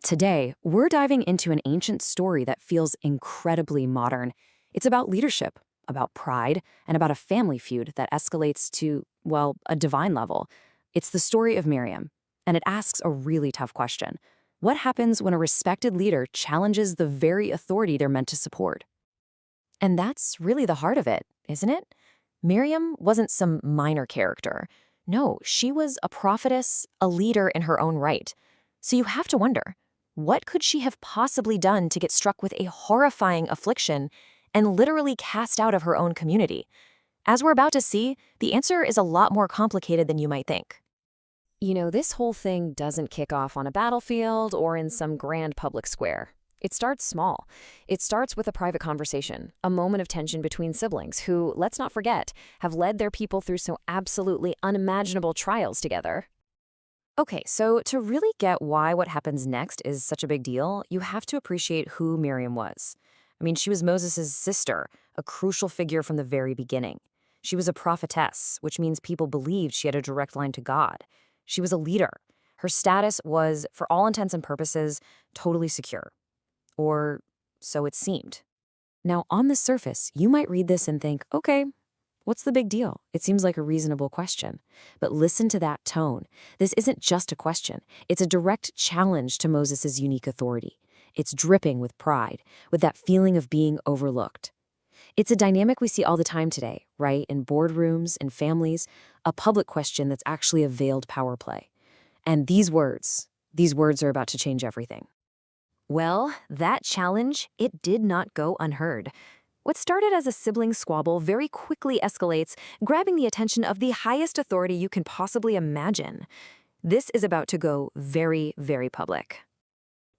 Today, we're diving into an ancient story that feels incredibly modern. It's about leadership, about pride, and about a family feud that escalates to, well, a divine level. It's the story of Miriam, and it asks a really tough question. What happens when a respected leader challenges the very authority they're meant to support? And that's really the heart of it, isn't it? Miriam wasn't some minor character. No, she was a prophetess, a leader in her own right. So you have to wonder, what could she have possibly done to get struck with a horrifying affliction and literally cast out of her own community? As we're about to see, the answer is a lot more complicated than you might think. This whole thing doesn't kick off on a battlefield or in some grand public square. It starts small. It starts with a private conversation, a moment of tension between siblings who, let's not forget, have led their people through so absolutely unimaginable trials together. Okay, so to really get why what happens next is such a big deal, you have to appreciate who Miriam was. She was Moses' sister, a crucial figure from the very beginning. She was a prophetess, which means people believed she had a direct line to God. She was a leader. Her status was, for all intents and purposes, totally secure. Or so it seemed. Now, on the surface, you might read this and think, okay, what's the big deal? It seems like a reasonable question. But listen to that tone. This isn't just a question. It's a direct challenge to Moses' unique authority. It's dripping with pride, with that feeling of being overlooked. It's a dynamic we see all the time today, right? In boardrooms, in families, a public question that's actually a veiled power play. And these words are about to change everything. Well, that challenge, it did not go unheard. What started as a sibling squabble very quickly escalates, grabbing the attention of the highest authority you can possibly imagine. This is about to go very, very public.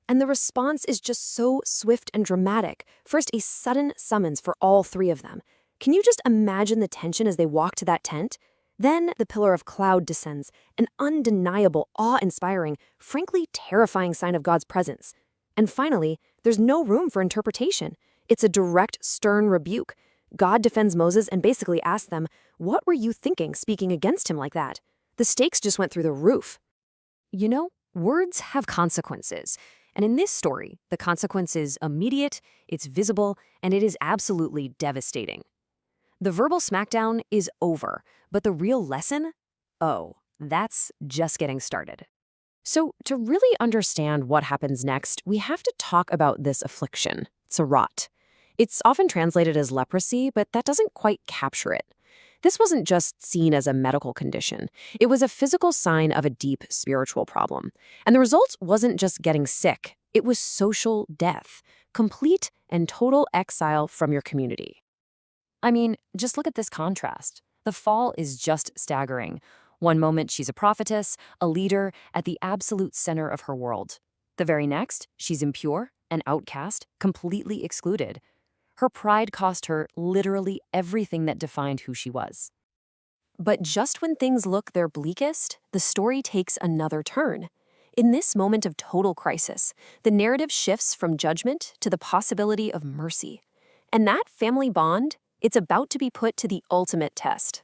And the response is just so swift and dramatic. First, a sudden summons for all three of them. Can you just imagine the tension as they walk to that tent? Then the pillar of cloud descends, an undeniable, awe-inspiring, frankly terrifying sign of God's presence. And finally, there's no room for interpretation. It's a direct, stern rebuke. God defends Moses and basically asks them, what were you thinking speaking against him like that? The stakes just went through the roof. Words have consequences. And in this story, the consequence is immediate, it's visible, and it is absolutely devastating. The verbal smackdown is over, but the real lesson? Oh, that's just getting started. So to really understand what happens next, we have to talk about this affliction, tzara'at. It's often translated as leprosy, but that doesn't quite capture it. This wasn't just seen as a medical condition. It was a physical sign of a deep spiritual problem. And the result wasn't just getting sick. It was social death, complete and total exile from your community. Just look at this contrast. The fall is just staggering. One moment, she's a prophetess, a leader, at the absolute center of her world. The very next, she's impure, an outcast, completely excluded. Her pride cost her literally everything that defined who she was. But just when things look their bleakest, the story takes another turn. In this moment of total crisis, the narrative shifts from judgment to the possibility of mercy. And that family bond, it's about to be put to the ultimate test.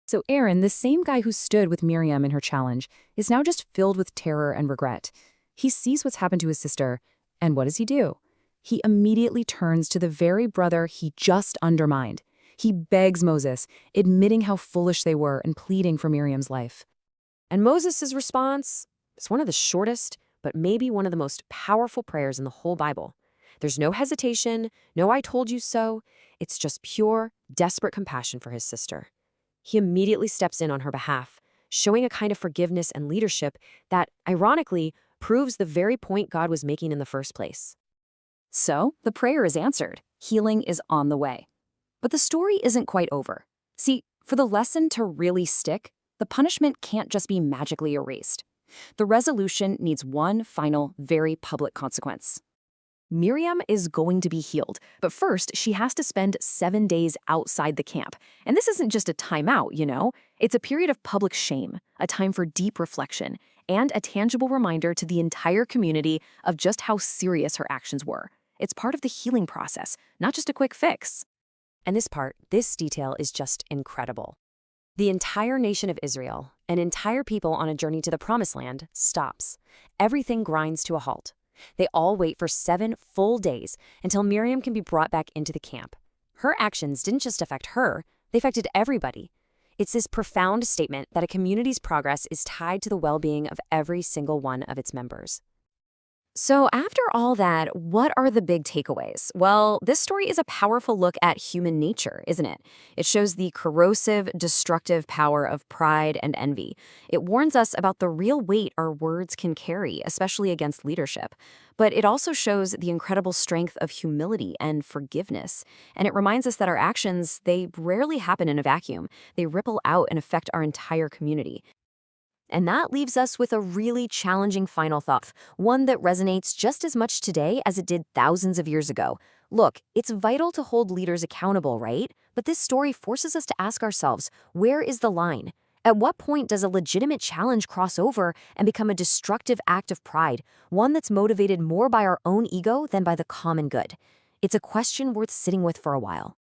So Aaron, the same guy who stood with Miriam in her challenge, is now just filled with terror and regret. He sees what's happened to his sister, and what does he do? He immediately turns to the very brother he just undermined. He begs Moses, admitting how foolish they were and pleading for Miriam's life. And Moses' response is one of the shortest, but maybe one of the most powerful prayers in the whole Bible. There's no hesitation, no I told you so. It's just pure, desperate compassion for his sister. He immediately steps in on her behalf, showing a kind of forgiveness and leadership that, ironically, proves the very point God was making in the first place. So, the prayer is answered. Healing is on the way. But the story isn't quite over. See, for the lesson to really stick, the punishment can't just be magically erased. The resolution needs one final, very public consequence. Miriam is going to be healed, but first she has to spend 7 days outside the camp. And this isn't just a timeout, It's a period of public shame, a time for deep reflection, and a tangible reminder to the entire community of just how serious her actions were. It's part of the healing process, not just a quick fix. And this detail is just incredible. The entire nation of Israel, an entire people on a journey to the Promised Land, stops. Everything grinds to a halt. They all wait for 7 full days until Miriam can be brought back into the camp. Her actions didn't just affect her, they affected everybody. It's this profound statement that a community's progress is tied to the well-being of every single one of its members. So, after all that, what are the big takeaways? Well, this story is a powerful look at human nature, isn't it? It shows the corrosive, destructive power of pride and envy. It warns us about the real weight our words can carry, especially against leadership. But it also shows the incredible strength of humility and forgiveness. And it reminds us that our actions, they rarely happen in a vacuum. They ripple out and affect our entire community. And that leaves us with a really challenging final thought, one that resonates just as much today as it did thousands of years ago. Look, it's vital to hold leaders accountable, right? But this story forces us to ask ourselves, where is the line? At what point does a legitimate challenge cross over and become a destructive act of pride, one that's motivated more by our own ego than by the common good? It's a question worth sitting with for a while.